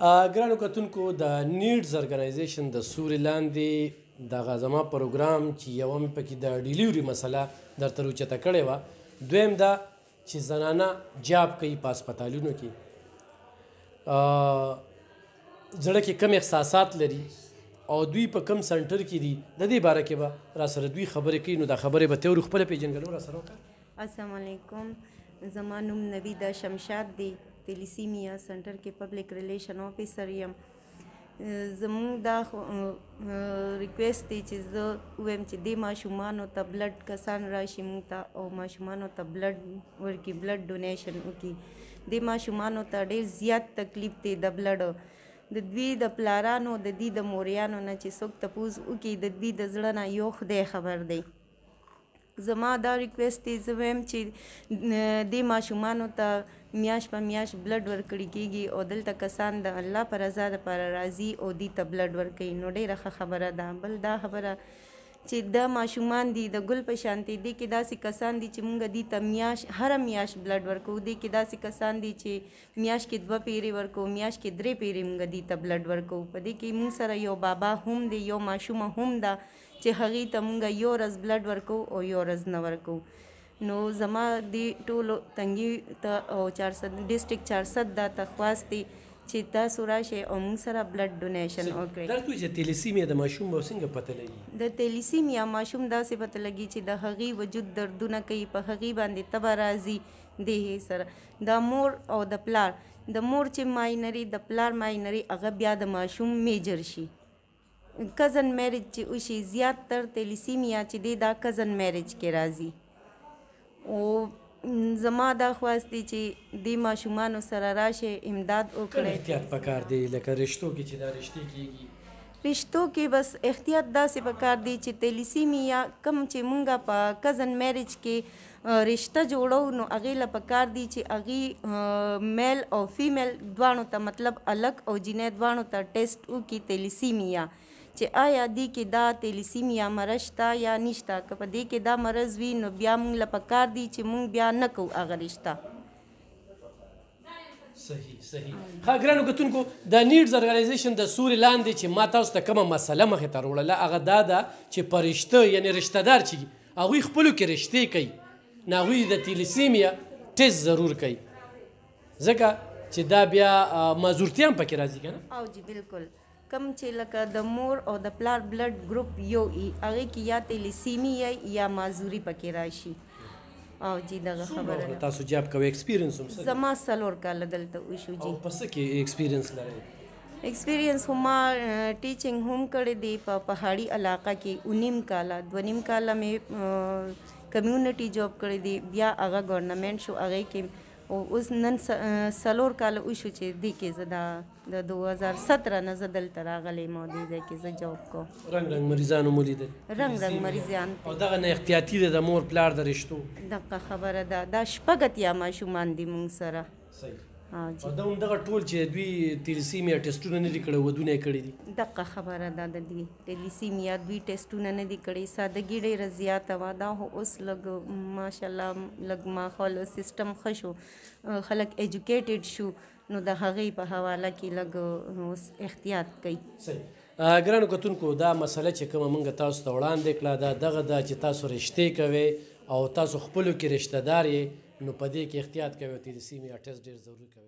ګرانو کتونکو د نیډز ارګنایزیشن د سوري لاندې دغه زما پروګرام چې یوه مې پکې د ډیلیوري مسله درته روچته کړې وه. دویم دا چې زنانه جاب کوي په هسپتالونو کې، زړه کې کم احساسات لري او دوی په کم سنټر کې دي، د دې باره کې به را سره دوی خبرې کوي. نو دا خبرې به ته ورو خپله پېژنګلو را سره وکړه. السلام علیکم، زما نوم نویده شمشاد دی، تلیسیمیا سنټر کې پبلک ریلیشن آفیسر یم. زموږ دا ریکویسټ دی چې زه ووایم چې دې ماشومانو ته بلډ کسان راشي موږ ته او ماشومانو ته بلډ ورکړي، بلډ ډونیشن وکړي. دې ماشومانو ته ډېر زیات تکلیف دی د بلډ، د دوی د پلارانو د دوی د موریانو نه چې څوک تپوس وکړي د دوی د زړه نه یو خدای خبر دی. زما دا ریکویسټ دی، زه وایم چې دې ماشومانو ته میاشت په میاشت بلډ ورکړی کېږي او دلته کسان د الله په رضا دپاره راځي او دوی ته بلډ ورکوي، نو ډېره ښه خبره ده. بل دا خبره چې دا ماشومان دي د ګل په شانتې، دې کې داسې کسان دي چې موږ دوی ته هره میاشت بلډ ورکوو. دې کې داسې کسان دي چې میاشت کې 2 پیرې ورکوو، میاشت کې 3 پیرې موږ دوی ته بلډ ورکوو. په دې کې موږ سره یو بابا هم دی، یو ماشومه هم ده چې هغې ته موږ یو ورځ بلډ ورکوو او یو ورځ نه ورکوو. نو زما دې ټولو تنګي ته او ډسټرکټ 400 دا تخواست دی چې تاسو راشئ او موږ سره بلډ ډونیشن وکړئ. دا ته چې تلیسیمیا د ماشوم به څنګه پته لګي؟ د تلیسیمیا ماشوم داسې پته لګي چې د هغې وجود دردونه کوي، په هغې باندې تبه راځي دې سره. د مور او د پلار، د مور چې ماینري د پلار ماینري هغه بیا د ماشوم میجر شي. کزن میریج چې وشي، زیات تر تلیسیمیا چې دی دا کزن میریج کې راځي. او زما دا خواست دی چې دې ماشومانو سره راشئ، امداد وکړئ. احتیاط پکار دی لکه رشتو کې چې دا رشتې کېږي، رشتو کې بس احتیاط داسې پکار دی چې تلیسیمیا کم چې مونږ په کزن میریج کې رشته جوړو نو هغې له پکار دی چې هغې میل او فیمیل دواړو ته مطلب الګ او جینۍ دواړو ته ټیسټ وکړي تلیسیمیا، چې آیا دې کې دا تلیسیمیا مرض شته یا نشته. که په دې کې دا مرض وي نو بیا موږ له پکار دی چې موږ بیا نه کوو هغه رشته. صحیح. ښه ګرانو کتونکو، د نیډز ارګنایزیشن د سوري لاندې چې ما تاسو ته کومه مسله مخې ته راوړله هغه دا ده چې په رشته یعنې رشته دار چې هغوی خپلو کې رشتې کوي نو هغوی د تلیسیمیا ټیسټ ضرور کوي، ځکه چې دا بیا معذورتیا هم پکې راځي که نه؟ او جی بالکل. کم چې لکه د مور او د پلار بلډ ګروپ یو ای، هغې کې یا تلیسیمیا یا معذوري پکې راشي. او جی دغه خبره ده. تاسو جاب کوئ، ایکسپیرینس هم څه؟ زما 4 کاله دلته وشو جی. او په څه کې ایکسپیرینس لرئ؟ ایکسپیرینس خو ما ټیچنګ هم کړی دی په پهاړي علاقه کې 9 کاله، 2.5 کاله مې کمیونټي جاب کړی دی، بیا هغه ګورنمنټ شو هغې کې. او اوس نن 4 کاله وشو چې دې کې زه د 2017 نه زه دلته راغلی یم او دې ځای کې زه جاب کوم. رنګ مریضان مو لیدل؟ رنګ مریضان. او دغه نه احتیاطي ده د مور پلار د رشتو؟ دغه خبره ده. دا 6 اتیا ماشومان دي موږ سره. صحیح. او دغه ټول چې دوی تلیسیمیا ټیسټونه نه دي کړي، ودونه یې کړي دي؟ دغه خبره ده د دوی تلیسیمیا دوی ټیسټونه نه دي کړي. سادګي ډېره زیاته وه. دا خو اوس لږ ماشاءالله لږ ماحول سیسټم ښه شو، خلک ایجوکیټډ شو، نو د هغې په حواله کې لږ اوس احتیاط کوي. صحیح. ګرانو کتونکو، دا مسله چې کومه موږ تاسو ته وړاندې کړه دا دغه ده چې تاسو رشتې کوئ او تاسو خپلو کې رشته دار یې، نو په دې کې احتیاط کوئ او تلیسیمیا ټیسټ ډېر ضروري کوئ.